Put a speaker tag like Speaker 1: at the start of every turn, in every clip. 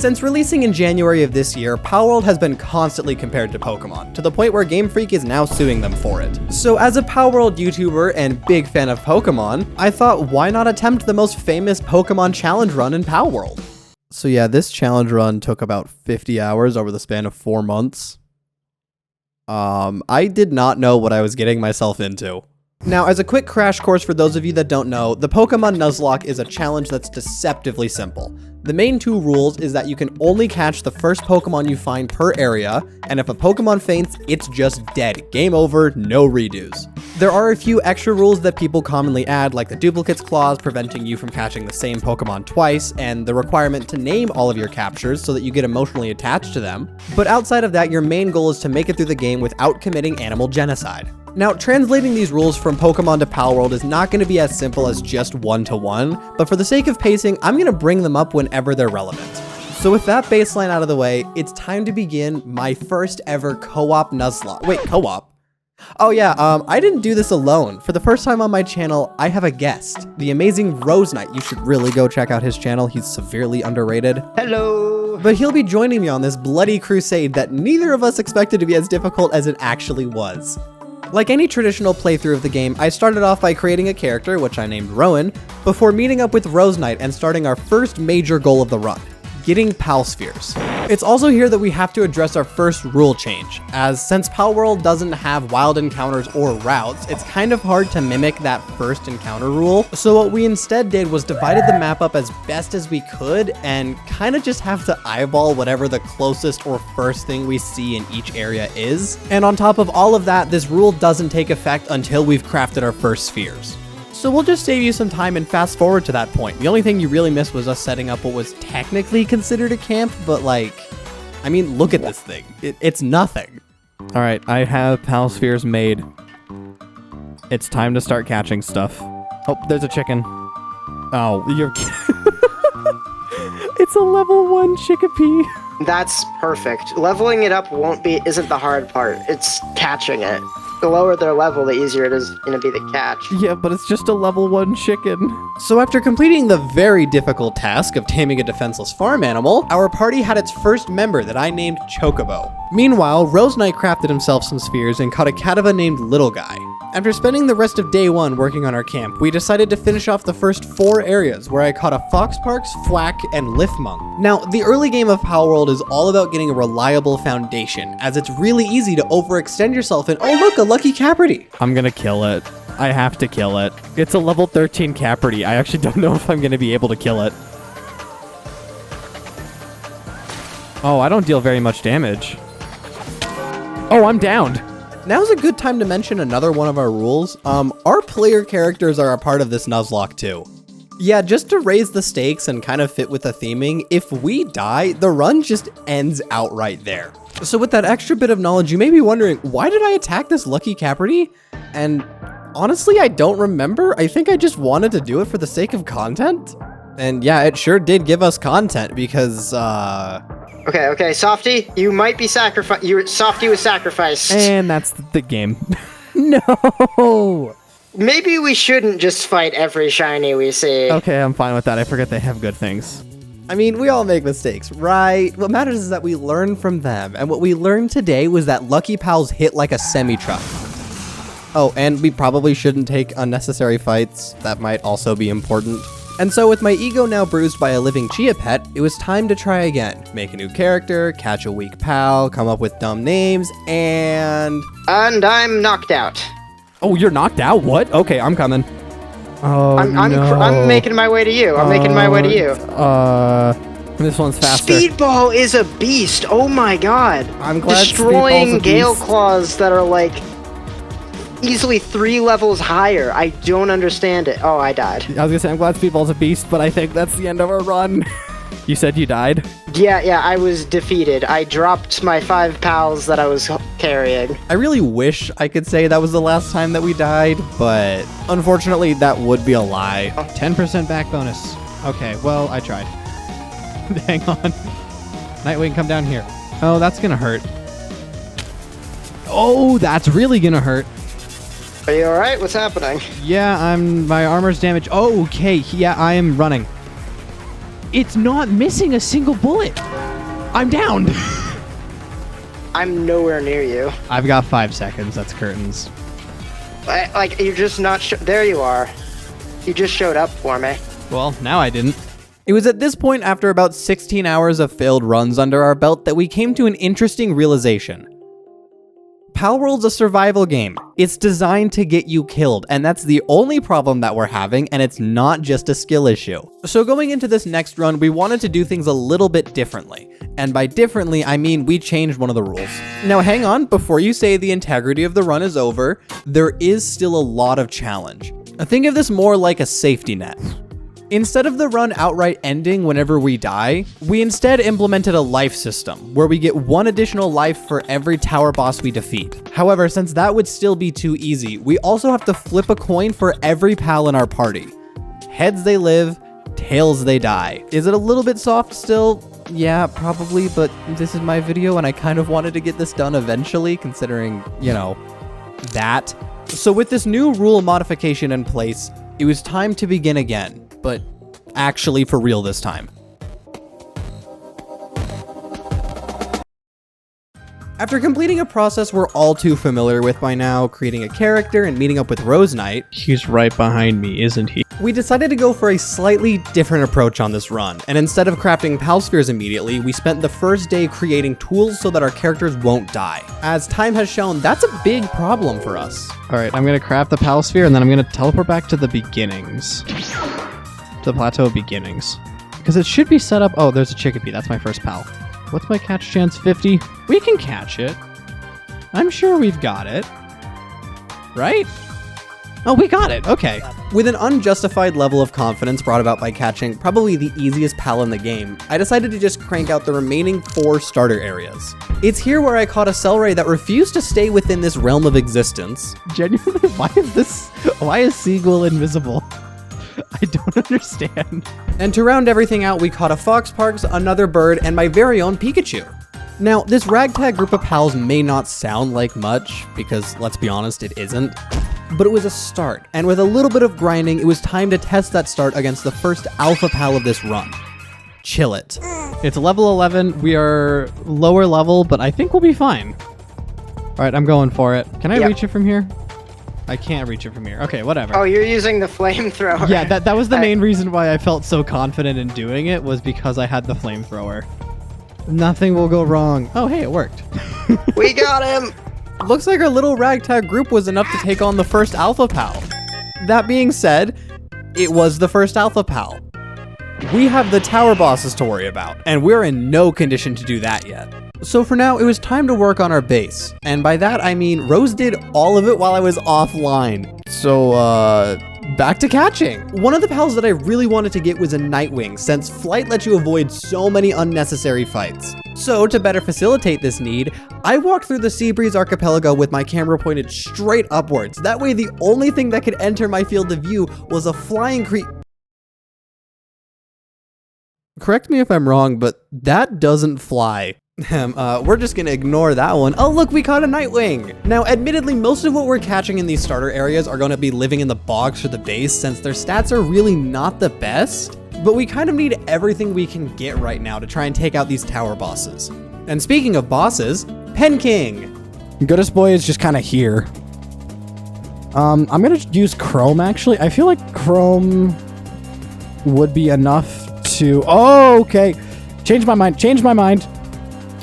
Speaker 1: Since releasing in January of this year, Palworld has been constantly compared to Pokemon, to the point where Game Freak is now suing them for it. So as a Palworld YouTuber and big fan of Pokemon, I thought why not attempt the most famous Pokemon challenge run in Palworld? So yeah, this challenge run took about 50 hours over the span of 4 months. I did not know what I was getting myself into. Now, as a quick crash course for those of you that don't know, the Pokemon Nuzlocke is a challenge that's deceptively simple. The main 2 rules is that you can only catch the first Pokemon you find per area, and if a Pokemon faints, it's just dead. Game over, no redos. There are a few extra rules that people commonly add, like the duplicates clause preventing you from catching the same Pokemon twice, and the requirement to name all of your captures so that you get emotionally attached to them. But outside of that, your main goal is to make it through the game without committing animal genocide. Now, translating these rules from Pokemon to Palworld is not going to be as simple as just 1-to-1, but for the sake of pacing, I'm going to bring them up whenever they're relevant. So with that baseline out of the way, it's time to begin my first ever co-op Nuzlocke. Wait, co-op? Oh yeah, I didn't do this alone. For the first time on my channel, I have a guest, the amazing Rose Knight. You should really go check out his channel. He's severely underrated.
Speaker 2: Hello!
Speaker 1: But he'll be joining me on this bloody crusade that neither of us expected to be as difficult as it actually was. Like any traditional playthrough of the game, I started off by creating a character, which I named Rowan, before meeting up with Rose Knight and starting our first major goal of the run, getting Pal Spheres. It's also here that we have to address our first rule change, as since Palworld doesn't have wild encounters or routes, it's kind of hard to mimic that first encounter rule. So what we instead did was divided the map up as best as we could and kind of just have to eyeball whatever the closest or first thing we see in each area is. And on top of all of that, this rule doesn't take effect until we've crafted our first spheres. So we'll just save you some time and fast forward to that point. The only thing you really missed was us setting up what was technically considered a camp, but like, I mean, look at this thing. It's nothing. All right, I have Pal Spheres made. It's time to start catching stuff. Oh, there's a chicken. Oh, you're... It's a level 1 Chickapee.
Speaker 2: That's perfect. Leveling it up isn't the hard part. It's catching it. The lower their level, the easier it is going to be to catch.
Speaker 1: Yeah, but it's just a level 1 chicken. So after completing the very difficult task of taming a defenseless farm animal, our party had its first member that I named Chocobo. Meanwhile, Rose Knight crafted himself some spheres and caught a Catava named Little Guy. After spending the rest of day 1 working on our camp, we decided to finish off the first 4 areas where I caught a Foxparks, Flack, and Lifmung. Now, the early game of Palworld is all about getting a reliable foundation, as it's really easy to overextend yourself and oh look, a lucky Capricorn. I'm gonna kill it. I have to kill it. It's a level 13 Capricorn. I actually don't know if I'm gonna be able to kill it. Oh, I don't deal very much damage. Oh, I'm downed. Now's a good time to mention another one of our rules. Our player characters are a part of this Nuzlocke too. Yeah, just to raise the stakes and kind of fit with the theming, if we die, the run just ends outright there. So with that extra bit of knowledge, you may be wondering, why did I attack this lucky Capricorn? And honestly, I don't remember. I think I just wanted to do it for the sake of content. And yeah, it sure did give us content because,
Speaker 2: Okay, Softy, you might be sacrificed. Softy was sacrificed.
Speaker 1: And that's the game. No!
Speaker 2: Maybe we shouldn't just fight every shiny we see.
Speaker 1: Okay, I'm fine with that. I forget they have good things. I mean, we all make mistakes, right? What matters is that we learn from them. And what we learned today was that Lucky Pals hit like a semi-truck. Oh, and we probably shouldn't take unnecessary fights. That might also be important. And so with my ego now bruised by a living Chia pet, it was time to try again. Make a new character, catch a weak pal, come up with dumb names, and I'm
Speaker 2: knocked out.
Speaker 1: Oh, you're knocked out? What? Okay, I'm coming. Oh,
Speaker 2: I'm making my way to you. I'm making my way to you.
Speaker 1: This one's faster.
Speaker 2: Speedball is a beast. Oh my god.
Speaker 1: I'm glad
Speaker 2: destroying
Speaker 1: Speedball's a
Speaker 2: Gale
Speaker 1: beast.
Speaker 2: Claws that are like easily 3 levels higher. I don't understand it. Oh, I died.
Speaker 1: I was gonna say, I'm glad Speedball's a beast, but I think that's the end of our run. You said you died?
Speaker 2: Yeah, I was defeated. I dropped my 5 pals that I was carrying.
Speaker 1: I really wish I could say that was the last time that we died, but unfortunately that would be a lie. 10% back bonus. Okay, well, I tried. Hang on. Nightwing, come down here. Oh, that's gonna hurt. Oh, that's really gonna hurt.
Speaker 2: Are you alright? What's happening?
Speaker 1: Yeah, my armor's damaged. Oh, okay. Yeah, I am running. It's not missing a single bullet.
Speaker 3: I'm down.
Speaker 2: I'm nowhere near you.
Speaker 3: I've got 5 seconds. That's curtains.
Speaker 2: Like, you're just not there you are. You just showed up for me.
Speaker 3: Well, now I didn't.
Speaker 1: It was at this point, after about 16 hours of failed runs under our belt, that we came to an interesting realization. Palworld's a survival game. It's designed to get you killed, and that's the only problem that we're having, and it's not just a skill issue. So going into this next run, we wanted to do things a little bit differently. And by differently, I mean we changed one of the rules. Now hang on, before you say the integrity of the run is over, there is still a lot of challenge. Think of this more like a safety net. Instead of the run outright ending whenever we die, we instead implemented a life system, where we get 1 additional life for every tower boss we defeat. However, since that would still be too easy, we also have to flip a coin for every pal in our party. Heads they live, tails they die. Is it a little bit soft still? Yeah, probably, but this is my video and I kind of wanted to get this done eventually, considering, you know, that. So with this new rule modification in place, it was time to begin again. But actually for real this time. After completing a process we're all too familiar with by now, creating a character and meeting up with Rose Knight,
Speaker 3: He's right behind me, isn't he?
Speaker 1: we decided to go for a slightly different approach on this run, and instead of crafting pal spheres immediately, we spent the first day creating tools so that our characters won't die. As time has shown, that's a big problem for us.
Speaker 3: All right, I'm going to craft the pal sphere, and then I'm going to teleport back to the beginnings. To the plateau of beginnings. Because it should be set up... Oh, there's a chickpea. That's my first pal. What's my catch chance? 50? We can catch it. I'm sure we've got it. Right? Oh, we got it. Okay.
Speaker 1: With an unjustified level of confidence brought about by catching probably the easiest pal in the game, I decided to just crank out the remaining 4 starter areas. It's here where I caught a Cellray that refused to stay within this realm of existence.
Speaker 3: Genuinely, why is Seagull invisible? I don't understand.
Speaker 1: And to round everything out, we caught a Foxparks, another bird, and my very own Pikachu. Now, this ragtag group of pals may not sound like much, because let's be honest, it isn't. But it was a start, and with a little bit of grinding, it was time to test that start against the first alpha pal of this run. Chill it.
Speaker 3: It's level 11. We are lower level, but I think we'll be fine. All right, I'm going for it. Can I reach it from here? I can't reach it from here. Okay, whatever.
Speaker 2: Oh, you're using the flamethrower.
Speaker 3: Yeah, that was the main reason why I felt so confident in doing it, was because I had the flamethrower. Nothing will go wrong. Oh, hey, it worked.
Speaker 2: We got him!
Speaker 1: Looks like our little ragtag group was enough to take on the first alpha pal. That being said, it was the first alpha pal. We have the tower bosses to worry about, and we're in no condition to do that yet. So for now, it was time to work on our base. And by that, I mean Rose did all of it while I was offline. So, back to catching. One of the pals that I really wanted to get was a Nightwing, since flight lets you avoid so many unnecessary fights. So to better facilitate this need, I walked through the Seabreeze archipelago with my camera pointed straight upwards. That way the only thing that could enter my field of view was a flying Correct me if I'm wrong, but that doesn't fly. We're just gonna ignore that one. Oh look, we caught a Nightwing! Now, admittedly, most of what we're catching in these starter areas are gonna be living in the bogs for the base, since their stats are really not the best. But we kind of need everything we can get right now to try and take out these tower bosses. And speaking of bosses, Pen King!
Speaker 4: Goodest Boy is just kind of here. I'm gonna use Chrome, actually. I feel like Chrome would be enough to... Oh, okay. Change my mind.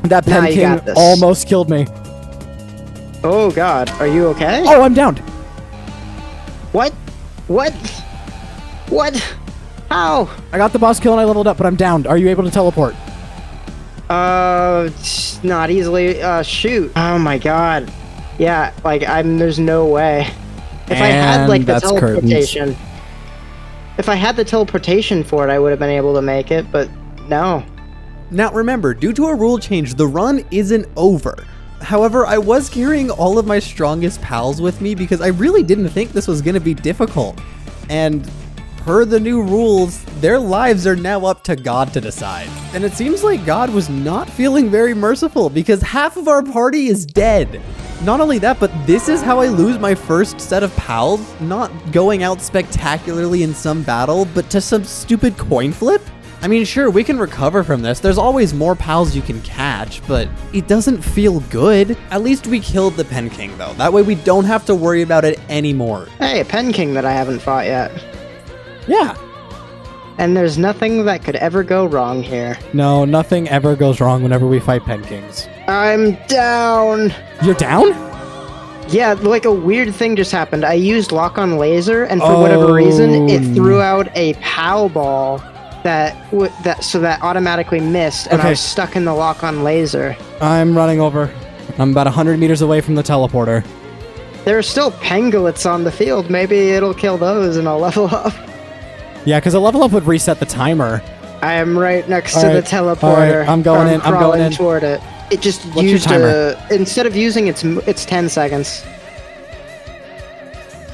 Speaker 4: That Pen King almost killed me.
Speaker 2: Oh god, are you okay?
Speaker 4: Oh, I'm downed.
Speaker 2: What? How?
Speaker 4: I got the boss kill and I leveled up, but I'm downed. Are you able to teleport?
Speaker 2: Not easily. Shoot. Oh my god. Yeah, like, there's no way. If I had, like, the teleportation. If I had the teleportation for it, I would have been able to make it, but no.
Speaker 1: Now remember, due to a rule change, the run isn't over. However, I was carrying all of my strongest pals with me because I really didn't think this was going to be difficult. And per the new rules, their lives are now up to God to decide. And it seems like God was not feeling very merciful because half of our party is dead. Not only that, but this is how I lose my first set of pals, not going out spectacularly in some battle, but to some stupid coin flip. I mean, sure, we can recover from this. There's always more pals you can catch, but it doesn't feel good. At least we killed the Pen King, though. That way we don't have to worry about it anymore.
Speaker 2: Hey, a Pen King that I haven't fought yet.
Speaker 4: Yeah.
Speaker 2: And there's nothing that could ever go wrong here.
Speaker 4: No, nothing ever goes wrong whenever we fight Pen Kings.
Speaker 2: I'm down!
Speaker 4: You're down?
Speaker 2: Yeah, like a weird thing just happened. I used lock on laser, and for whatever reason, it threw out a POW ball so that automatically missed, and I was stuck in the lock on laser.
Speaker 4: I'm running over. I'm about 100 meters away from the teleporter.
Speaker 2: There are still pangolins on the field. Maybe it'll kill those and I'll level up.
Speaker 4: Yeah, because a level up would reset the timer.
Speaker 2: I am right next to the teleporter.
Speaker 4: I'm going in. I'm going in
Speaker 2: toward it. It just used instead of using it's 10 seconds.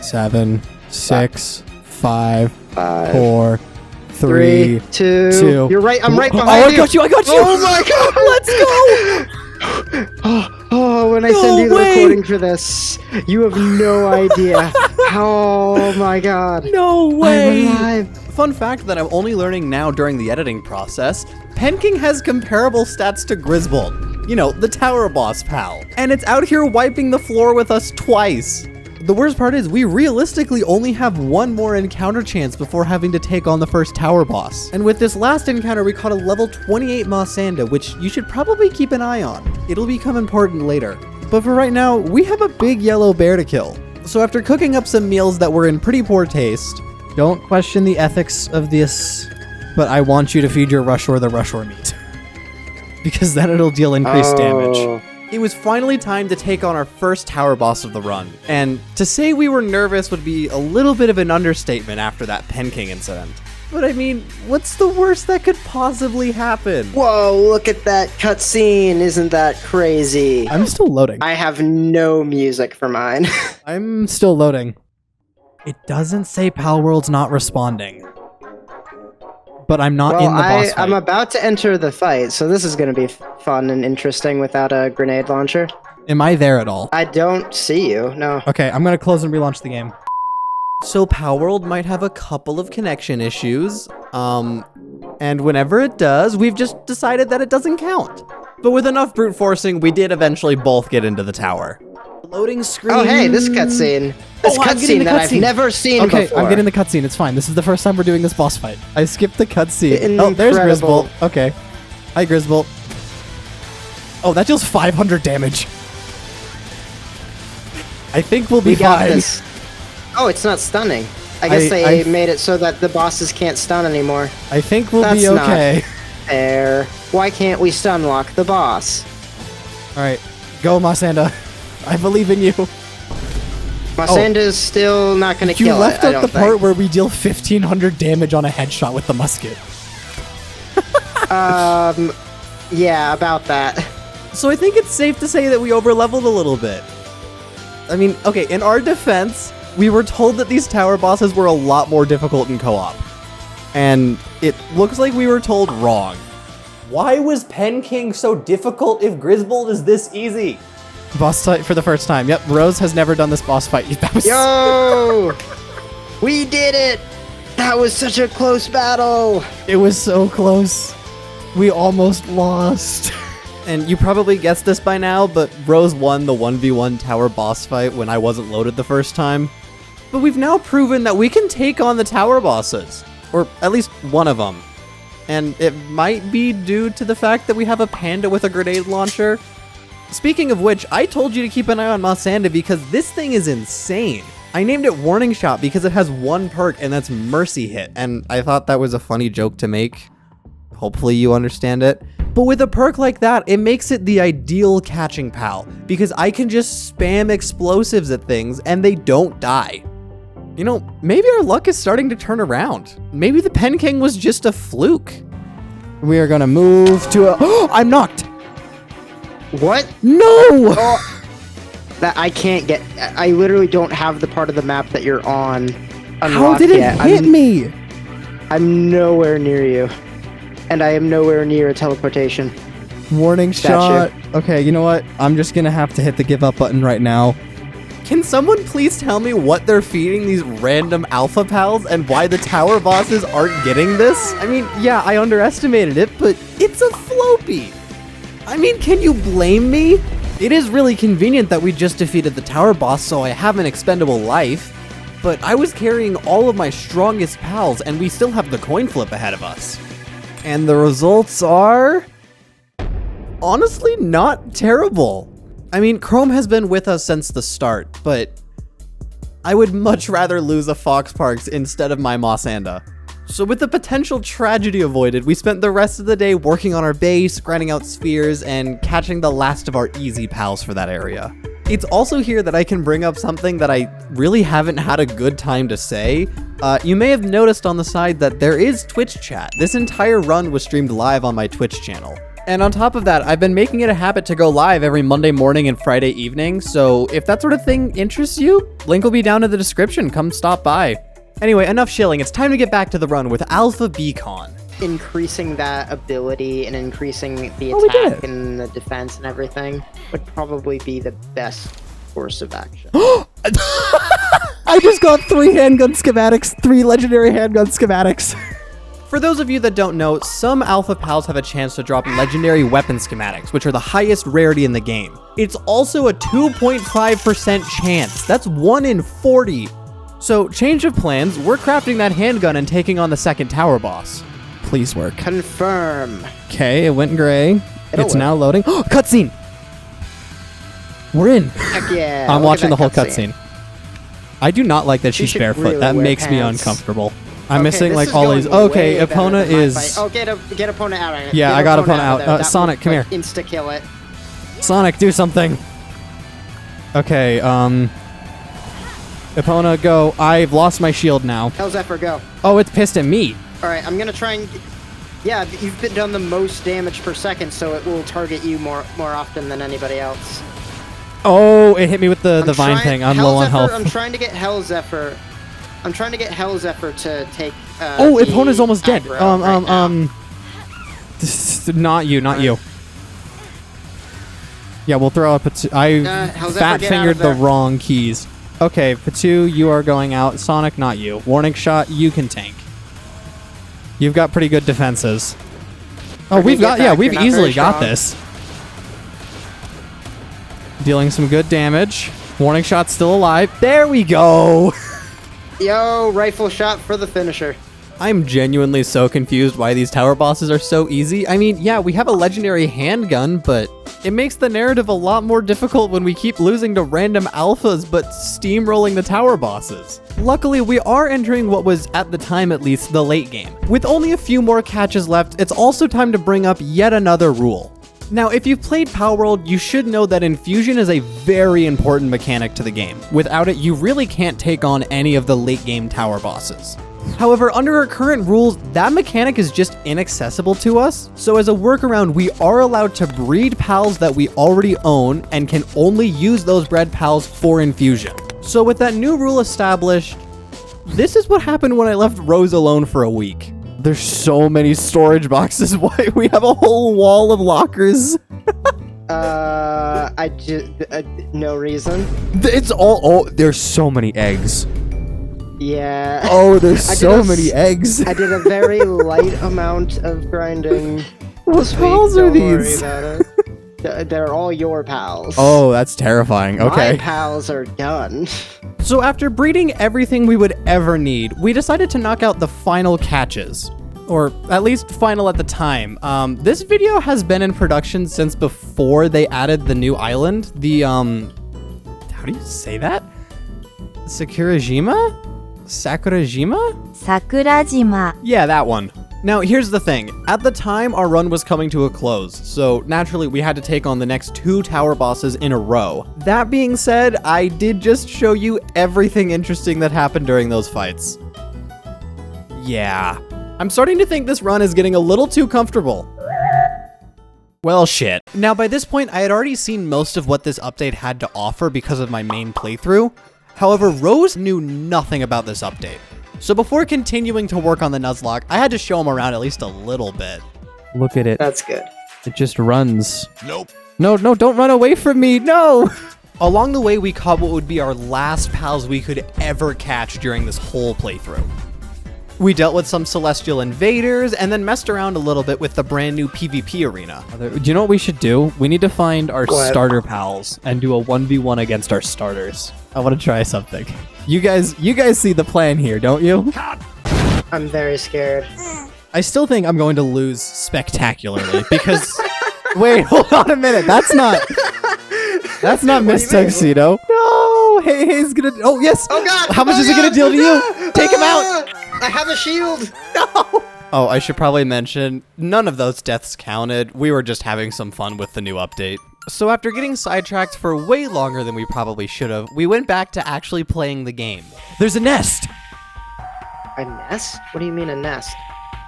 Speaker 4: 7, 6, 5, 4, 3,
Speaker 2: 2. You're right. I'm right behind you.
Speaker 4: I got you.
Speaker 2: Oh my god!
Speaker 4: Let's go.
Speaker 2: Oh, when I send you the recording for this, you have no idea. Oh my god.
Speaker 1: No way.
Speaker 2: I'm alive.
Speaker 1: Fun fact that I'm only learning now during the editing process, Pen King has comparable stats to Grizzbolt. You know, the tower boss pal. And it's out here wiping the floor with us twice. The worst part is we realistically only have one more encounter chance before having to take on the first tower boss. And with this last encounter, we caught a level 28 mossanda, which you should probably keep an eye on. It'll become important later. But for right now, we have a big yellow bear to kill. So after cooking up some meals that were in pretty poor taste, don't question the ethics of this, but I want you to feed your Rushor the Rushor meat. Because then it'll deal increased damage. It was finally time to take on our first tower boss of the run, and to say we were nervous would be a little bit of an understatement after that Pen King incident. But I mean, what's the worst that could possibly happen?
Speaker 2: Whoa, look at that cutscene. Isn't that crazy?
Speaker 4: I'm still loading.
Speaker 2: I have no music for mine.
Speaker 4: I'm still loading. It doesn't say Palworld's not responding. But I'm not in the boss fight.
Speaker 2: I'm about to enter the fight, so this is going to be fun and interesting without a grenade launcher.
Speaker 4: Am I there at all?
Speaker 2: I don't see you, no.
Speaker 4: Okay, I'm going to close and relaunch the game.
Speaker 1: So Palworld might have a couple of connection issues, and whenever it does, we've just decided that it doesn't count. But with enough brute forcing, we did eventually both get into the tower. Loading screen.
Speaker 2: Oh, hey, this cutscene. This cutscene that I've never seen before.
Speaker 4: Okay, I'm getting the cutscene. It's fine. This is the first time we're doing this boss fight. I skipped the cutscene.
Speaker 2: Incredible.
Speaker 4: Oh, there's Grizzbolt. Okay. Hi, Grizzbolt. Oh, that deals 500 damage. I think we'll be fine.
Speaker 2: This. Oh, it's not stunning. I guess they made it so that the bosses can't stun anymore.
Speaker 4: I think we'll be okay.
Speaker 2: Not fair. Why can't we stun lock the boss?
Speaker 4: All right, go, Mossanda. I believe in you.
Speaker 2: Mossanda's still not going to kill it,
Speaker 4: You left out the part where we deal 1,500 damage on a headshot with the musket.
Speaker 2: Yeah, about that.
Speaker 1: So I think it's safe to say that we overleveled a little bit. I mean, okay, in our defense, we were told that these tower bosses were a lot more difficult in co-op. And it looks like we were told wrong. Why was Pen King so difficult if Grizzbolt is this easy?
Speaker 4: Boss fight for the first time. Yep, Rose has never done this boss fight. That was
Speaker 2: Yo! We did it! That was such a close battle!
Speaker 4: It was so close. We almost lost.
Speaker 1: And you probably guessed this by now, but Rose won the 1v1 tower boss fight when I wasn't loaded the first time. But we've now proven that we can take on the tower bosses. Or at least one of them. And it might be due to the fact that we have a panda with a grenade launcher. Speaking of which, I told you to keep an eye on Mossanda because this thing is insane. I named it Warning Shot because it has one perk and that's Mercy Hit, and I thought that was a funny joke to make. Hopefully you understand it. But with a perk like that, it makes it the ideal catching pal because I can just spam explosives at things and they don't die. You know, maybe our luck is starting to turn around. Maybe the Pen King was just a fluke.
Speaker 4: We are gonna move to a... Oh, I'm knocked!
Speaker 2: What?
Speaker 4: No!
Speaker 2: Oh, that I can't get. I literally don't have the part of the map that you're on unlocked
Speaker 4: How did it
Speaker 2: yet.
Speaker 4: hit me?
Speaker 2: I'm nowhere near you. And I am nowhere near a teleportation.
Speaker 4: Warning
Speaker 2: Statue.
Speaker 4: shot. Okay, you know what? I'm just gonna have to hit the give up button right now.
Speaker 1: Can someone please tell me what they're feeding these random alpha pals and why the tower bosses aren't getting this? I mean, yeah, I underestimated it, but it's a Floppy. I mean, can you blame me? It is really convenient that we just defeated the tower boss, so I have an expendable life, but I was carrying all of my strongest pals, and we still have the coin flip ahead of us. And the results are... honestly, not terrible. I mean, Chrome has been with us since the start, but I would much rather lose a Fox Parks instead of my mossanda. So with the potential tragedy avoided, we spent the rest of the day working on our base, grinding out spheres, and catching the last of our easy pals for that area. It's also here that I can bring up something that I really haven't had a good time to say. You may have noticed on the side that there is Twitch chat. This entire run was streamed live on my Twitch channel. And on top of that, I've been making it a habit to go live every Monday morning and Friday evening, so if that sort of thing interests you, link will be down in the description, come stop by. Anyway, enough shilling, it's time to get back to the run with Alpha Beacon.
Speaker 2: Increasing that ability and increasing the attack and the defense and everything would probably be the best course of action.
Speaker 4: I just got 3 handgun schematics, 3 legendary handgun schematics.
Speaker 1: For those of you that don't know, some Alpha Pals have a chance to drop legendary weapon schematics, which are the highest rarity in the game. It's also a 2.5% chance. That's 1 in 40. So, change of plans, we're crafting that handgun and taking on the second tower boss.
Speaker 4: Please work.
Speaker 2: Confirm.
Speaker 4: Okay, it went gray. It's now loading. Cutscene! We're in.
Speaker 2: Heck yeah.
Speaker 1: I'm watching the whole cutscene. I do not like that she's barefoot.
Speaker 2: Really
Speaker 1: that makes me uncomfortable. I'm missing like all these. Okay, Epona is.
Speaker 2: Oh, get Epona out.
Speaker 1: Yeah, I got Epona out. Sonic, come here.
Speaker 2: Insta kill it.
Speaker 1: Sonic, do something. Okay, Epona, go. I've lost my shield now.
Speaker 2: How's Zephyr go?
Speaker 1: Oh, it's pissed at me.
Speaker 2: All right, I'm gonna try and. Yeah, you've done the most damage per second, so it will target you more often than anybody else.
Speaker 1: Oh, it hit me with the vine thing. I'm low on health.
Speaker 2: I'm trying to get Hell Zephyr. I'm trying to get Hell Zephyr to take.
Speaker 1: Oh, Epona's almost dead. Not you. Yeah, we'll throw up Patu. I fat fingered the wrong keys. Okay, Patu, you are going out. Sonic, not you. Warning shot, you can tank. You've got pretty good defenses. Oh, we've easily got this. Dealing some good damage. Warning shot still alive. There we go.
Speaker 2: Yo, rifle shot for the finisher.
Speaker 1: I'm genuinely so confused why these tower bosses are so easy. I mean, yeah, we have a legendary handgun, but it makes the narrative a lot more difficult when we keep losing to random alphas but steamrolling the tower bosses. Luckily, we are entering what was, at the time at least, the late game. With only a few more catches left, it's also time to bring up yet another rule. Now, if you've played Palworld, you should know that infusion is a very important mechanic to the game. Without it, you really can't take on any of the late game tower bosses. However, under our current rules, that mechanic is just inaccessible to us, so as a workaround, we are allowed to breed pals that we already own and can only use those bred pals for infusion. So with that new rule established, this is what happened when I left Rose alone for a week. There's so many storage boxes. Why we have a whole wall of lockers?
Speaker 2: No reason.
Speaker 1: It's all, there's so many eggs.
Speaker 2: Yeah.
Speaker 1: Oh, there's so many eggs.
Speaker 2: I did a very light amount of grinding.
Speaker 1: What pals are these?
Speaker 2: They're all your pals.
Speaker 1: Oh, that's terrifying. Okay.
Speaker 2: My pals are done.
Speaker 1: So after breeding everything we would ever need, we decided to knock out the final catches. Or at least final at the time. This video has been in production since before they added the new island. The, how do you say that? Sakurajima?
Speaker 5: Sakurajima.
Speaker 1: Yeah, that one. Now, here's the thing. At the time, our run was coming to a close, so naturally we had to take on the next 2 tower bosses in a row. That being said, I did just show you everything interesting that happened during those fights. Yeah. I'm starting to think this run is getting a little too comfortable. Well, shit. Now, by this point, I had already seen most of what this update had to offer because of my main playthrough. However, Rose knew nothing about this update. So before continuing to work on the Nuzlocke, I had to show him around at least a little bit. Look at it.
Speaker 2: That's good.
Speaker 1: It just runs.
Speaker 6: Nope.
Speaker 1: No, don't run away from me. No. Along the way, we caught what would be our last pals we could ever catch during this whole playthrough. We dealt with some celestial invaders and then messed around a little bit with the brand new PvP arena.
Speaker 3: Do you know what we should do? We need to find our starter pals and do a 1v1 against our starters. I want to try something. You guys see the plan here, don't you?
Speaker 2: I'm very scared.
Speaker 3: I still think I'm going to lose spectacularly because wait, hold on a minute. That's not Miss Tuxedo. No, Hei's gonna. Oh yes.
Speaker 2: Oh god.
Speaker 3: How much is it gonna deal to you? Take him out.
Speaker 2: I have a shield.
Speaker 1: No. Oh, I should probably mention, none of those deaths counted. We were just having some fun with the new update. So after getting sidetracked for way longer than we probably should have, we went back to actually playing the game.
Speaker 3: There's a nest.
Speaker 2: A nest? What do you mean a nest?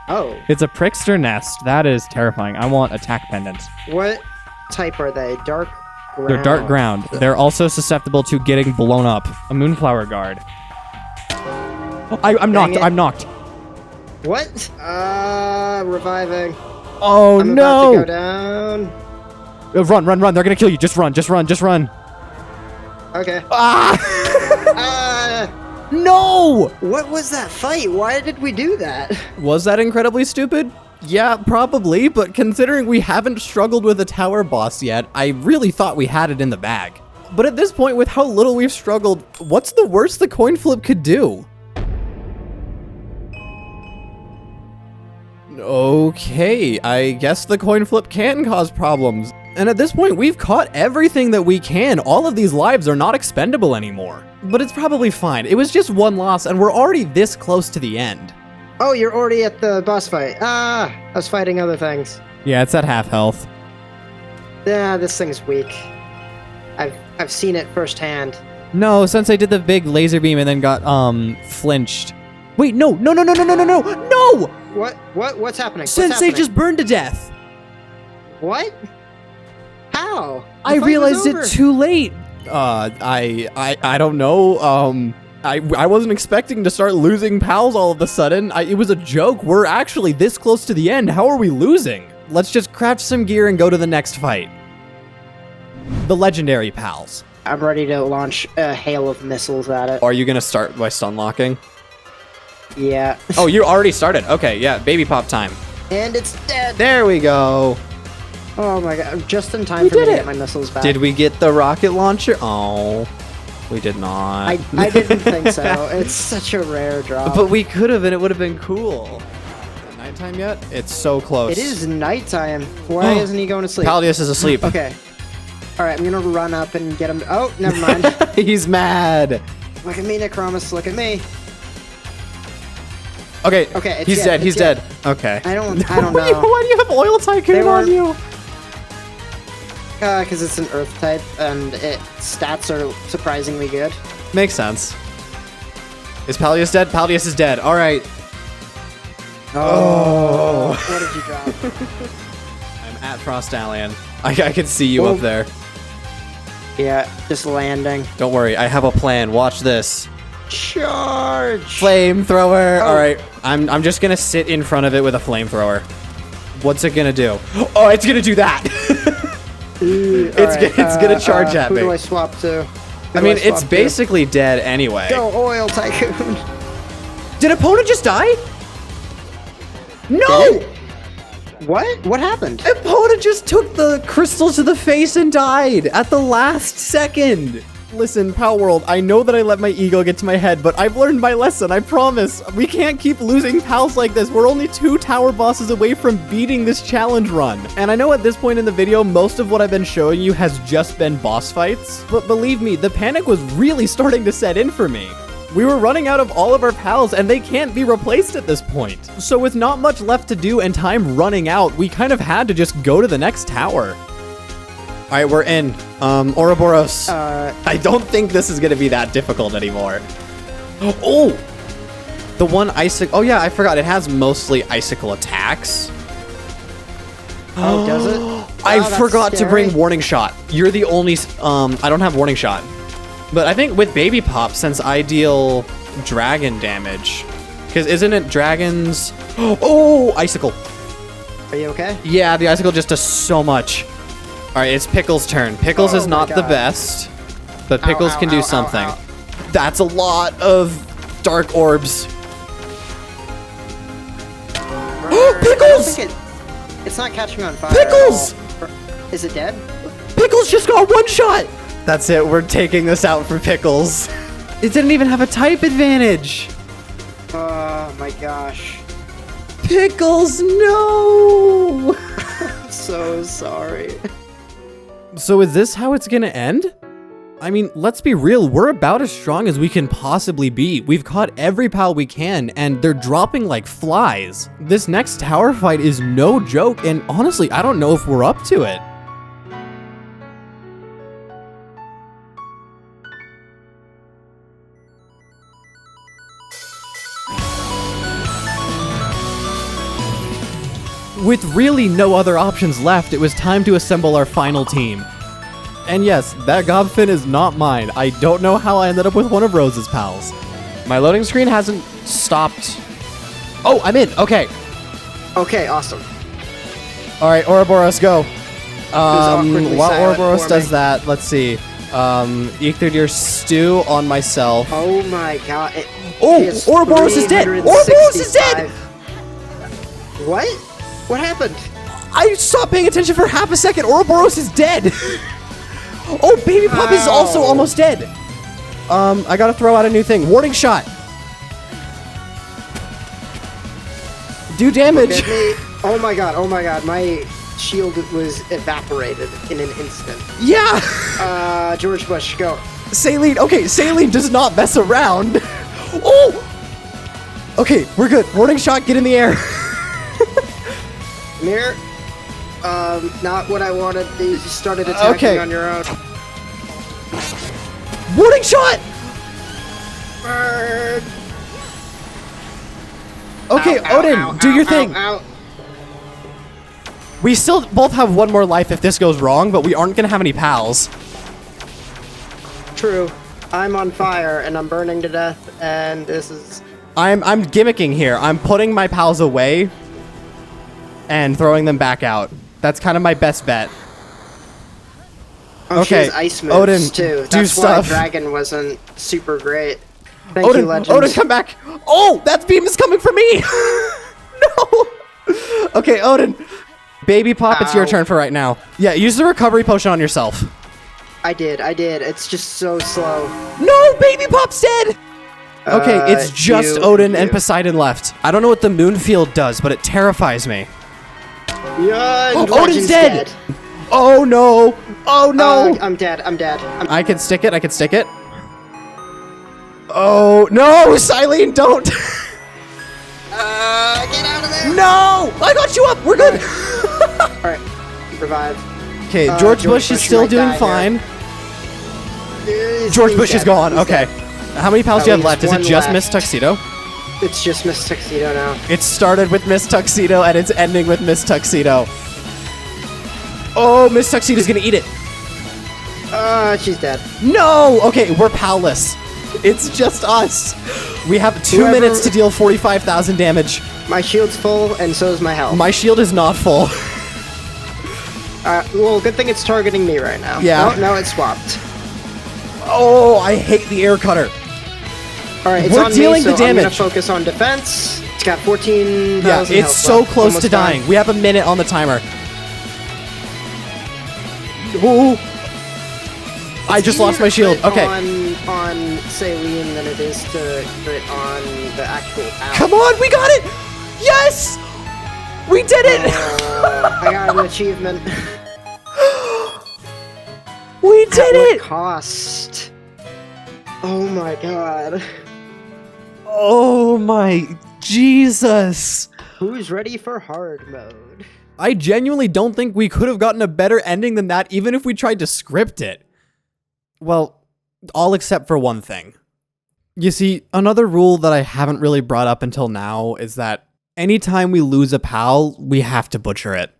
Speaker 2: Oh.
Speaker 3: It's a prickster nest. That is terrifying. I want attack pendants.
Speaker 2: What type are they? Dark ground.
Speaker 3: They're dark ground. They're also susceptible to getting blown up. A moonflower guard. Oh, I'm knocked. I'm knocked.
Speaker 2: What? Reviving.
Speaker 3: Oh
Speaker 2: I'm
Speaker 3: no!
Speaker 2: about to go down.
Speaker 3: Run. They're gonna kill you. Just run.
Speaker 2: Okay.
Speaker 3: No!
Speaker 2: What was that fight? Why did we do that?
Speaker 1: Was that incredibly stupid? Yeah, probably, but considering we haven't struggled with a tower boss yet, I really thought we had it in the bag. But at this point, with how little we've struggled, what's the worst the coin flip could do? Okay, I guess the coin flip can cause problems. And at this point, we've caught everything that we can. All of these lives are not expendable anymore. But it's probably fine. It was just one loss, and we're already this close to the end.
Speaker 2: Oh, you're already at the boss fight. I was fighting other things.
Speaker 3: Yeah, it's at half health.
Speaker 2: Yeah, this thing's weak. I've seen it firsthand.
Speaker 3: No, Sensei did the big laser beam and then got flinched. Wait, no!
Speaker 2: What's happening?
Speaker 1: Sensei just burned to death.
Speaker 2: What? How?
Speaker 3: I realized it too late.
Speaker 1: I don't know. I wasn't expecting to start losing pals all of a sudden. It was a joke. We're actually this close to the end. How are we losing? Let's just craft some gear and go to the next fight. The legendary pals.
Speaker 2: I'm ready to launch a hail of missiles at it.
Speaker 1: Are you gonna start by stun locking?
Speaker 2: Yeah.
Speaker 1: Oh, you already started. Okay, yeah, baby pop time.
Speaker 2: And it's dead.
Speaker 1: There we go.
Speaker 2: Oh my god, just in time for me to get my missiles back.
Speaker 1: Did we get the rocket launcher? Oh, we did not.
Speaker 2: I didn't think so. It's such a rare drop.
Speaker 1: But we could have, and it would have been cool. Is it nighttime yet? It's so close.
Speaker 2: It is nighttime. Why isn't he going to sleep?
Speaker 1: Paldius is asleep.
Speaker 2: Okay. All right, I'm gonna run up and get him. Oh, never mind.
Speaker 1: He's mad.
Speaker 2: Look at me, Necromus. Look at me.
Speaker 1: Okay.
Speaker 2: Okay.
Speaker 1: He's dead. He's dead. Okay.
Speaker 2: I don't know.
Speaker 1: Why do you have oil tycoon on you?
Speaker 2: Because it's an earth type and its stats are surprisingly good.
Speaker 1: Makes sense. Is Paldius dead? Paldius is dead. All right. Oh.
Speaker 2: What did you drop?
Speaker 1: I'm at Frost Alien. I can see you up there.
Speaker 2: Yeah, just landing.
Speaker 1: Don't worry. I have a plan. Watch this.
Speaker 2: Charge!
Speaker 1: Flamethrower. All right. I'm just gonna sit in front of it with a flamethrower. What's it gonna do? Oh, it's gonna do that. It's gonna charge at me.
Speaker 2: Who do I swap to?
Speaker 1: I mean, it's basically dead anyway.
Speaker 2: Go oil tycoon.
Speaker 1: Did opponent just die? No!
Speaker 2: What? What happened?
Speaker 1: Opponent just took the crystal to the face and died at the last second. Listen, Palworld, I know that I let my ego get to my head, but I've learned my lesson, I promise. We can't keep losing pals like this. We're only 2 tower bosses away from beating this challenge run. And I know at this point in the video, most of what I've been showing you has just been boss fights, but believe me, the panic was really starting to set in for me. We were running out of all of our pals, and they can't be replaced at this point. So with not much left to do and time running out, we kind of had to just go to the next tower. All right, we're in. Ouroboros. I don't think this is gonna be that difficult anymore. Oh! The one icicle. Oh yeah, I forgot. It has mostly icicle attacks.
Speaker 2: Oh, does it?
Speaker 1: I forgot to bring Warning Shot. You're the only... I don't have Warning Shot. But I think with Baby Pop, since I deal dragon damage... Because isn't it dragons... Oh! Icicle.
Speaker 2: Are you okay?
Speaker 1: Yeah, the icicle just does so much. Alright, it's Pickle's turn. Pickles is not the best. But Pickles can do something. That's a lot of dark orbs. Pickles!
Speaker 2: It's not catching on fire.
Speaker 1: Pickles!
Speaker 2: Is it dead?
Speaker 1: Pickles just got one shot! That's it, we're taking this out for Pickles. It didn't even have a type advantage.
Speaker 2: Oh my gosh.
Speaker 1: Pickles, no!
Speaker 2: I'm so sorry.
Speaker 1: So is this how it's gonna end? I mean, let's be real, we're about as strong as we can possibly be. We've caught every pal we can, and they're dropping like flies. This next tower fight is no joke, and honestly, I don't know if we're up to it. With really no other options left, it was time to assemble our final team. And yes, that gobfin is not mine. I don't know how I ended up with one of Rose's pals. My loading screen hasn't stopped. Oh, I'm in. Okay.
Speaker 2: Okay, awesome.
Speaker 1: All right, Ouroboros, go.
Speaker 2: awkwardly
Speaker 1: While
Speaker 2: silent
Speaker 1: Ouroboros
Speaker 2: for
Speaker 1: does
Speaker 2: me.
Speaker 1: that, let's see. Eat through your stew on myself.
Speaker 2: Oh my god.
Speaker 1: Oh, Ouroboros is dead. Ouroboros is dead.
Speaker 2: What? What happened?
Speaker 1: I stopped paying attention for half a second. Ouroboros is dead. Oh, Baby Pup is also almost dead. I gotta throw out a new thing. Warning shot. Do damage.
Speaker 2: Oh my god, my shield was evaporated in an instant.
Speaker 1: Yeah.
Speaker 2: George Bush, go.
Speaker 1: Saline. Okay, Saline does not mess around. Oh. Okay, we're good. Warning shot. Get in the air.
Speaker 2: Come here. Not what I wanted. You started attacking on your own.
Speaker 1: Warning shot.
Speaker 2: Burn.
Speaker 1: Okay,
Speaker 2: Ow,
Speaker 1: Odin,
Speaker 2: ow,
Speaker 1: do
Speaker 2: ow,
Speaker 1: your
Speaker 2: ow,
Speaker 1: thing.
Speaker 2: ow.
Speaker 1: We still both have one more life if this goes wrong, but we aren't gonna have any pals.
Speaker 2: True. I'm on fire and I'm burning to death, and this is.
Speaker 1: I'm gimmicking here. I'm putting my pals away and throwing them back out. That's kind of my best bet.
Speaker 2: Oh,
Speaker 1: Okay,
Speaker 2: she has ice moves
Speaker 1: Odin,
Speaker 2: too.
Speaker 1: do
Speaker 2: That's
Speaker 1: stuff.
Speaker 2: why Dragon wasn't super great. Thank
Speaker 1: Odin,
Speaker 2: you, Legends.
Speaker 1: Odin, come back. Oh, that beam is coming for me. No. Okay, Odin. Baby Pop, it's your
Speaker 2: Ow.
Speaker 1: turn for right now. Yeah, use the recovery potion on yourself.
Speaker 2: I did. It's just so slow.
Speaker 1: No, Baby Pop's dead. Okay, it's just Odin and Poseidon left. I don't know what the moon field does, but it terrifies me.
Speaker 2: Yeah,
Speaker 1: Oh,
Speaker 2: and
Speaker 1: Odin's
Speaker 2: Legend's
Speaker 1: dead. Oh no. Oh no.
Speaker 2: I'm dead.
Speaker 1: I can stick it. Oh no, Silene, don't.
Speaker 2: Get out of there.
Speaker 1: No, I got you up. We're good.
Speaker 2: Alright, revive.
Speaker 1: Okay, George Bush is still
Speaker 2: might
Speaker 1: doing
Speaker 2: die
Speaker 1: fine.
Speaker 2: here.
Speaker 1: George
Speaker 2: He's
Speaker 1: Bush is
Speaker 2: dead.
Speaker 1: gone.
Speaker 2: He's
Speaker 1: Okay.
Speaker 2: dead.
Speaker 1: How many pals do you have
Speaker 2: At
Speaker 1: left? Is
Speaker 2: least
Speaker 1: it
Speaker 2: one
Speaker 1: just
Speaker 2: left.
Speaker 1: Miss Tuxedo?
Speaker 2: It's just Miss Tuxedo now.
Speaker 1: It started with Miss Tuxedo and it's ending with Miss Tuxedo. Oh, Miss Tuxedo's gonna eat it.
Speaker 2: She's dead.
Speaker 1: No! Okay, we're pal-less. It's just us. We have 2
Speaker 2: Whoever-
Speaker 1: minutes to deal 45,000 damage.
Speaker 2: My shield's full, and so is my health.
Speaker 1: My shield is not full.
Speaker 2: Well, good thing it's targeting me right now.
Speaker 1: Yeah.
Speaker 2: No, it's swapped.
Speaker 1: Oh, I hate the air cutter.
Speaker 2: Alright, it's
Speaker 1: We're
Speaker 2: on
Speaker 1: dealing
Speaker 2: me,
Speaker 1: the
Speaker 2: so I'm gonna
Speaker 1: damage.
Speaker 2: focus on defense. It's got 14,000
Speaker 1: Yeah,
Speaker 2: health
Speaker 1: it's so
Speaker 2: left.
Speaker 1: close
Speaker 2: Almost
Speaker 1: to
Speaker 2: done.
Speaker 1: dying. We have a minute on the timer. Ooh. I just lost my shield.
Speaker 2: Crit
Speaker 1: Okay.
Speaker 2: On Saline than it is to crit on the actual owl.
Speaker 1: Come on, we got it! Yes! We did it!
Speaker 2: I got an achievement.
Speaker 1: We
Speaker 2: At
Speaker 1: did
Speaker 2: what
Speaker 1: it!
Speaker 2: cost? Oh my god.
Speaker 1: Oh my Jesus.
Speaker 2: Who's ready for hard mode?
Speaker 1: I genuinely don't think we could have gotten a better ending than that even if we tried to script it. Well, all except for one thing. You see, another rule that I haven't really brought up until now is that anytime we lose a pal, we have to butcher it.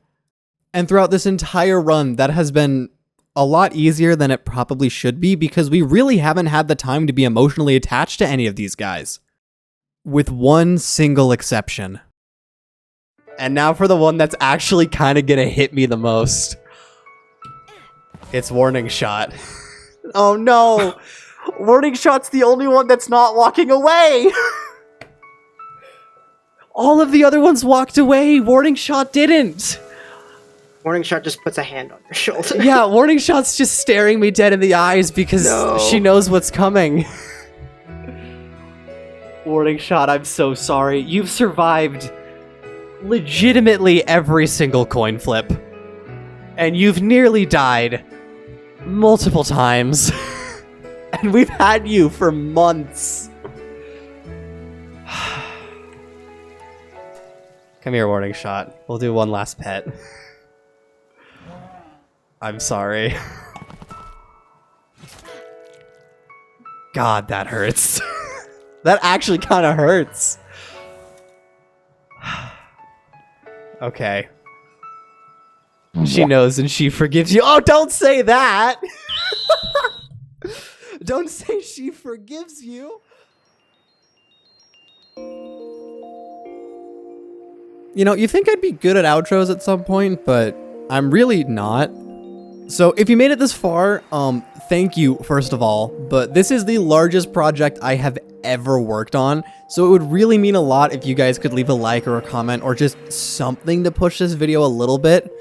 Speaker 1: And throughout this entire run, that has been a lot easier than it probably should be because we really haven't had the time to be emotionally attached to any of these guys. With one single exception. And now for the one that's actually kind of gonna hit me the most. It's Warning Shot. Oh no! Warning Shot's the only one that's not walking away! All of the other ones walked away, Warning Shot didn't!
Speaker 2: Warning Shot just puts a hand on your shoulder.
Speaker 1: Yeah, Warning Shot's just staring me dead in the eyes because she knows what's coming. Warning Shot, I'm so sorry. You've survived legitimately every single coin flip. And you've nearly died multiple times. And we've had you for months. Come here, Warning Shot. We'll do one last pet. I'm sorry. God, that hurts. That actually kind of hurts. Okay. She knows and she forgives you. Oh, don't say that! Don't say she forgives you. You know, you think I'd be good at outros at some point, but I'm really not. So if you made it this far, thank you, first of all, but this is the largest project I have ever worked on, so it would really mean a lot if you guys could leave a like or a comment or just something to push this video a little bit.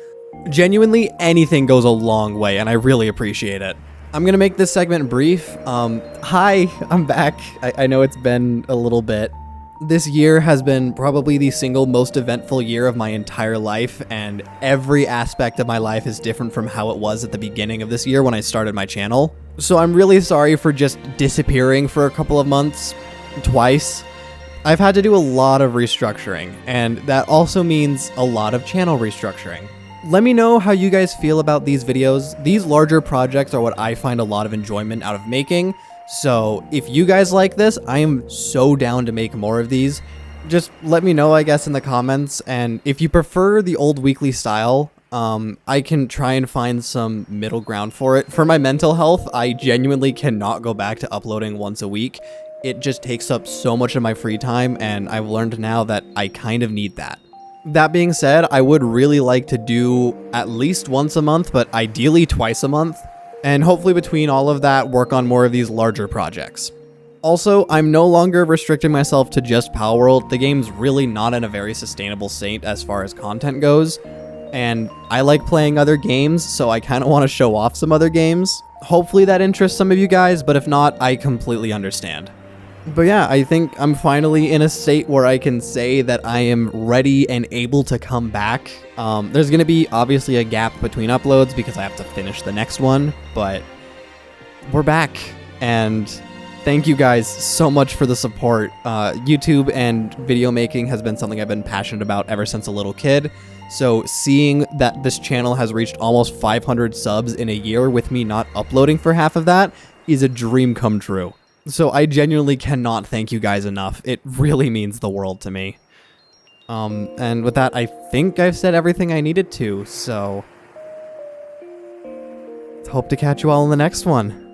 Speaker 1: Genuinely, anything goes a long way, and I really appreciate it. I'm gonna make this segment brief. Hi, I'm back. I know it's been a little bit. This year has been probably the single most eventful year of my entire life, and every aspect of my life is different from how it was at the beginning of this year when I started my channel. So I'm really sorry for just disappearing for a couple of months, twice. I've had to do a lot of restructuring, and that also means a lot of channel restructuring. Let me know how you guys feel about these videos. These larger projects are what I find a lot of enjoyment out of making. So if you guys like this, I am so down to make more of these. Just let me know, I guess, in the comments. And if you prefer the old weekly style, I can try and find some middle ground for it. For my mental health, I genuinely cannot go back to uploading once a week. It just takes up so much of my free time, and I've learned now that I kind of need that. That being said, I would really like to do at least once a month, but ideally twice a month. And hopefully between all of that, work on more of these larger projects. Also, I'm no longer restricting myself to just Palworld. The game's really not in a very sustainable state as far as content goes. And I like playing other games, so I kind of want to show off some other games. Hopefully that interests some of you guys, but if not, I completely understand. But yeah, I think I'm finally in a state where I can say that I am ready and able to come back. There's going to be obviously a gap between uploads because I have to finish the next one, but we're back. And thank you guys so much for the support. YouTube and video making has been something I've been passionate about ever since a little kid. So seeing that this channel has reached almost 500 subs in a year with me not uploading for half of that is a dream come true. So I genuinely cannot thank you guys enough. It really means the world to me. And with that, I think I've said everything I needed to, so hope to catch you all in the next one.